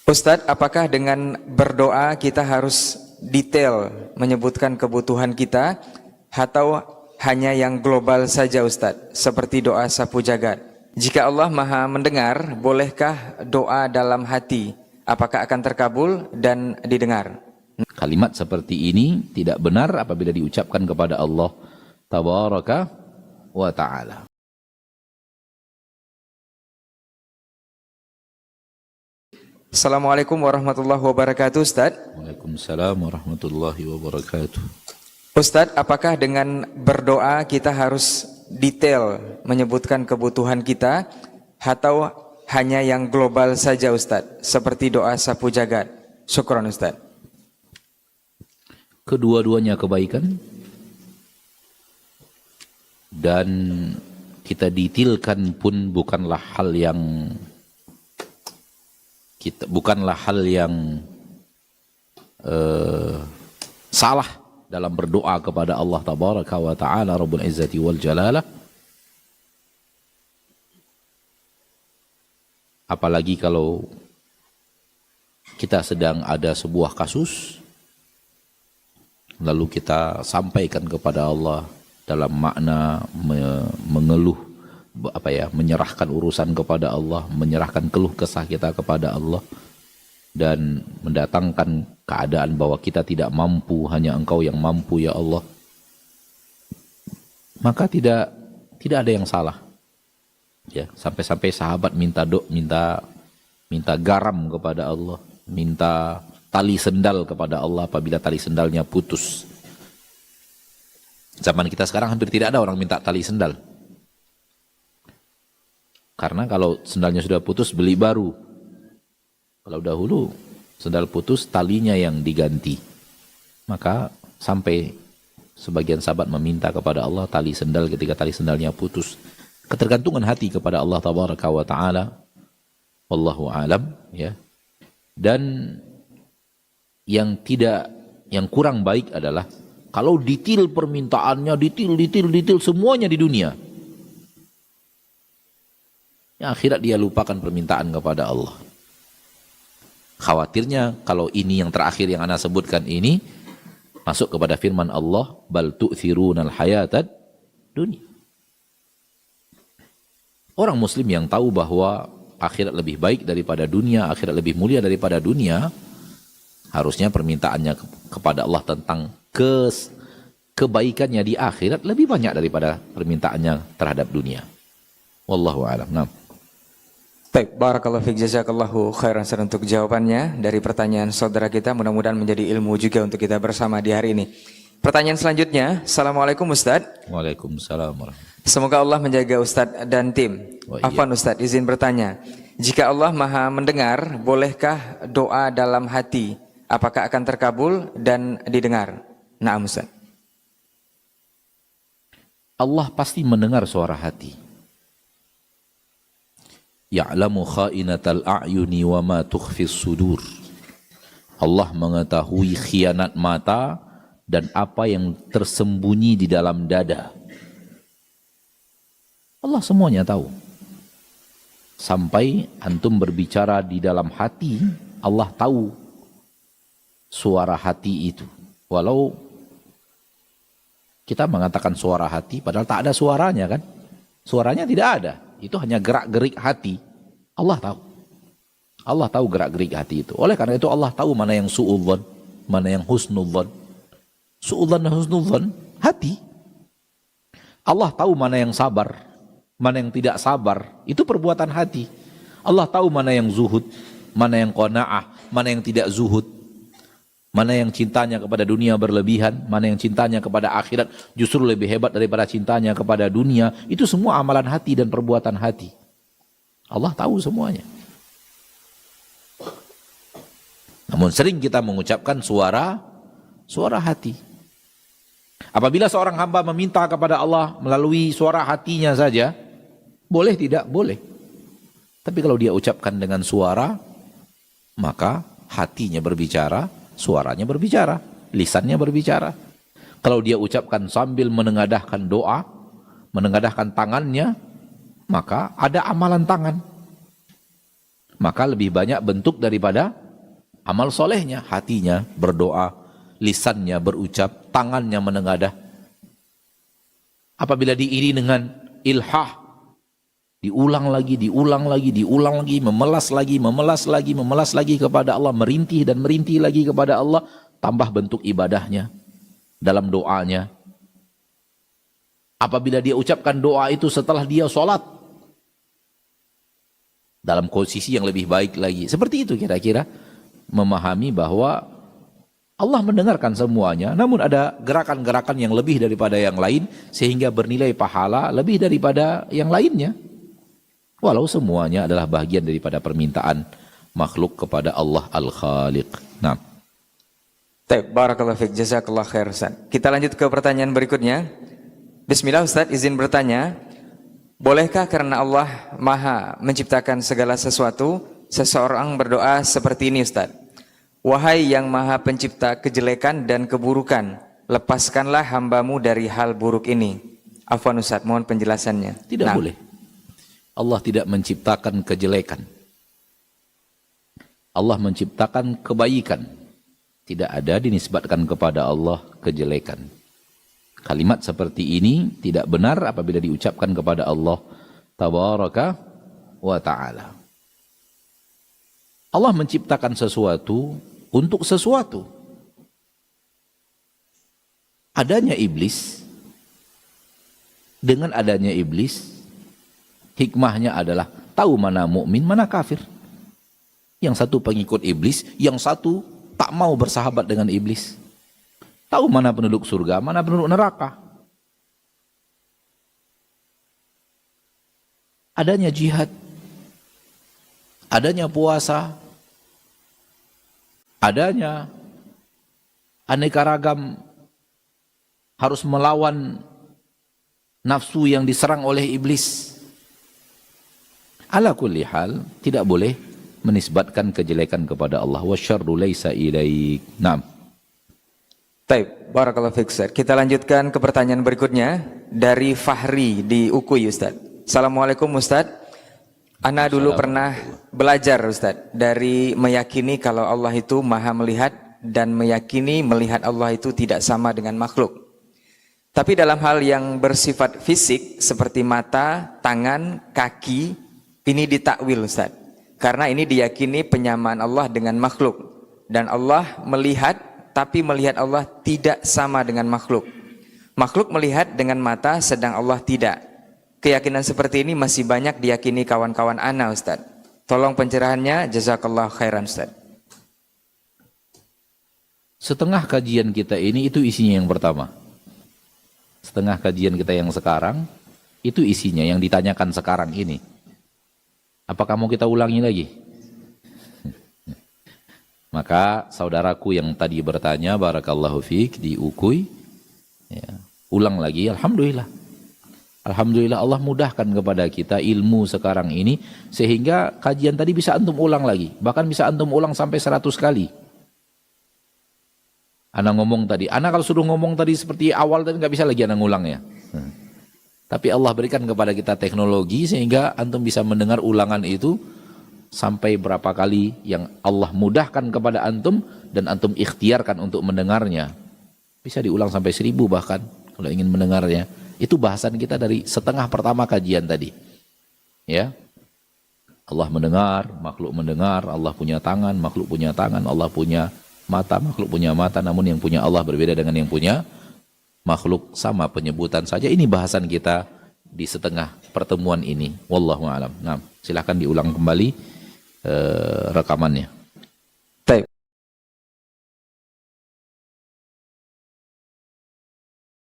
Ustadz, apakah dengan berdoa kita harus detail menyebutkan kebutuhan kita atau hanya yang global saja Ustadz, seperti doa sapu jagat? Jika Allah Maha mendengar, bolehkah doa dalam hati? Apakah akan terkabul dan didengar? Kalimat seperti ini tidak benar apabila diucapkan kepada Allah Tabaraka wa Ta'ala. Assalamualaikum warahmatullahi wabarakatuh, Ustadz. Waalaikumsalam warahmatullahi wabarakatuh. Ustadz, apakah dengan berdoa kita harus detail menyebutkan kebutuhan kita atau hanya yang global saja Ustadz, seperti doa sapu jagat? Syukron Ustadz. Kedua-duanya kebaikan dan kita detailkan pun bukanlah hal yang salah dalam berdoa kepada Allah Tabaraka wa Ta'ala Rabbul Izzati wal Jalalah. Apalagi kalau kita sedang ada sebuah kasus, lalu kita sampaikan kepada Allah dalam makna mengeluh, menyerahkan urusan kepada Allah, menyerahkan keluh kesah kita kepada Allah, dan mendatangkan keadaan bahwa kita tidak mampu, hanya Engkau yang mampu ya Allah, maka tidak ada yang salah. Ya, sampai-sampai sahabat minta garam kepada Allah, minta tali sendal kepada Allah apabila tali sendalnya putus. Zaman kita sekarang hampir tidak ada orang minta tali sendal. Karena kalau sendalnya sudah putus, beli baru. Kalau dahulu sendal putus, talinya yang diganti. Maka sampai sebagian sahabat meminta kepada Allah tali sendal ketika tali sendalnya putus. Ketergantungan hati kepada Allah Tabaraka wa Ta'ala. Wallahu alam, ya. Dan yang kurang baik adalah kalau detail permintaannya, detail semuanya di dunia. Yang akhirat dia lupakan permintaan kepada Allah. Khawatirnya kalau ini yang terakhir yang ana sebutkan ini masuk kepada firman Allah, bal tu'thirunal hayatad dunya. Orang muslim yang tahu bahwa akhirat lebih baik daripada dunia, akhirat lebih mulia daripada dunia, harusnya permintaannya kepada Allah tentang kebaikannya di akhirat lebih banyak daripada permintaannya terhadap dunia. Wallahu a'lam. Nah. Baik, barakallahu fiik, jazakallahu khairan untuk jawabannya dari pertanyaan saudara kita. Mudah-mudahan menjadi ilmu juga untuk kita bersama di hari ini. Pertanyaan selanjutnya, Assalamualaikum Ustadz. Waalaikumsalam warahmatullahi. Semoga Allah menjaga Ustadz dan tim. Afwan Ustadz, izin bertanya. Jika Allah Maha mendengar, bolehkah doa dalam hati? Apakah akan terkabul dan didengar? Naam Ustadz. Allah pasti mendengar suara hati. Ya'lamu kha'inatal a'yuni wa ma tukhfis sudur. Allah mengetahui khianat mata dan apa yang tersembunyi di dalam dada. Allah semuanya tahu. Sampai antum berbicara di dalam hati, Allah tahu suara hati itu. Walau kita mengatakan suara hati, padahal tak ada suaranya kan. Suaranya tidak ada. Itu hanya gerak-gerik hati. Allah tahu. Allah tahu gerak-gerik hati itu. Oleh karena itu Allah tahu mana yang su'udzon, mana yang husnudzon. Su'udzon dan husnudzon, hati. Allah tahu mana yang sabar, mana yang tidak sabar. Itu perbuatan hati. Allah tahu mana yang zuhud, mana yang qanaah, mana yang tidak zuhud. Mana yang cintanya kepada dunia berlebihan, mana yang cintanya kepada akhirat justru lebih hebat daripada cintanya kepada dunia. Itu semua amalan hati dan perbuatan hati. Allah tahu semuanya. Namun sering kita mengucapkan suara hati. Apabila seorang hamba meminta kepada Allah melalui suara hatinya saja, boleh tidak? Boleh. Tapi kalau dia ucapkan dengan suara, maka hatinya berbicara, suaranya berbicara, lisannya berbicara. Kalau dia ucapkan sambil menengadahkan doa, menengadahkan tangannya, maka ada amalan tangan. maka lebih banyak bentuk daripada amal solehnya. Hatinya berdoa, lisannya berucap, tangannya menengadah. Apabila diiringi dengan ilhah, diulang lagi, memelas lagi kepada Allah, merintih dan merintih lagi kepada Allah, tambah bentuk ibadahnya dalam doanya. Apabila dia ucapkan doa itu setelah dia sholat, dalam posisi yang lebih baik lagi. Seperti itu kira-kira, memahami bahwa Allah mendengarkan semuanya, namun ada gerakan-gerakan yang lebih daripada yang lain, sehingga bernilai pahala lebih daripada yang lainnya. Walau semuanya adalah bagian daripada permintaan makhluk kepada Allah Al-Khaliq. Nah. Barakallahu fiik, jazakallah khair Ustaz. Kita lanjut ke pertanyaan berikutnya. Bismillah Ustaz, izin bertanya, bolehkah karena Allah Maha menciptakan segala sesuatu, seseorang berdoa seperti ini Ustaz? Wahai yang Maha Pencipta kejelekan dan keburukan, lepaskanlah hambamu dari hal buruk ini. Afwan Ustaz, mohon penjelasannya. Tidak boleh. Allah tidak menciptakan kejelekan. Allah menciptakan kebaikan. Tidak ada dinisbatkan kepada Allah kejelekan. Kalimat seperti ini tidak benar apabila diucapkan kepada Allah Tabaraka wa Ta'ala. Allah menciptakan sesuatu untuk sesuatu. Adanya iblis, dengan adanya iblis, hikmahnya adalah tahu mana mukmin, mana kafir. Yang satu pengikut iblis, yang satu tak mau bersahabat dengan iblis. Tahu mana penduduk surga, mana penduduk neraka. Adanya jihad, adanya puasa, adanya aneka ragam harus melawan nafsu yang diserang oleh iblis. Ala kulli hal, tidak boleh menisbatkan kejelekan kepada Allah. Wasyarru laisa ilaik. Naam. Taib, barakallahu fiik Ustaz. Kita lanjutkan ke pertanyaan berikutnya dari Fahri di Ukui Ustaz. Assalamualaikum Ustaz. Ana dulu pernah belajar Ustaz dari meyakini kalau Allah itu Maha melihat dan meyakini melihat Allah itu tidak sama dengan makhluk. Tapi dalam hal yang bersifat fisik seperti mata, tangan, kaki, ini ditakwil Ustaz. Karena ini diyakini penyamaan Allah dengan makhluk. Dan Allah melihat, tapi melihat Allah tidak sama dengan makhluk. Makhluk melihat dengan mata, sedang Allah tidak. Keyakinan seperti ini masih banyak diyakini kawan-kawan ana Ustaz. Tolong pencerahannya, jazakallah khairan Ustaz. Setengah kajian kita ini itu isinya yang pertama. Setengah kajian kita yang sekarang itu isinya yang ditanyakan sekarang ini. Apakah mau kita ulangi lagi? Maka saudaraku yang tadi bertanya, barakallahu fiik, di Ukui, ya, ulang lagi. Alhamdulillah. Alhamdulillah Allah mudahkan kepada kita ilmu sekarang ini, sehingga kajian tadi bisa antum ulang lagi. Bahkan bisa antum ulang sampai 100 kali. Ana ngomong tadi, ana kalau suruh ngomong tadi seperti awal tadi nggak bisa lagi ana ngulang ya. Tapi Allah berikan kepada kita teknologi sehingga antum bisa mendengar ulangan itu sampai berapa kali yang Allah mudahkan kepada antum dan antum ikhtiarkan untuk mendengarnya. Bisa diulang sampai 1000 bahkan kalau ingin mendengarnya. Itu bahasan kita dari setengah pertama kajian tadi. Ya. Allah mendengar, Allah punya tangan, makhluk punya tangan, Allah punya mata, makhluk punya mata, namun yang punya Allah berbeda dengan yang punya makhluk, sama penyebutan saja. Ini bahasan kita di setengah pertemuan ini. Wallahu a'lam. Nah, silahkan diulang kembali rekamannya.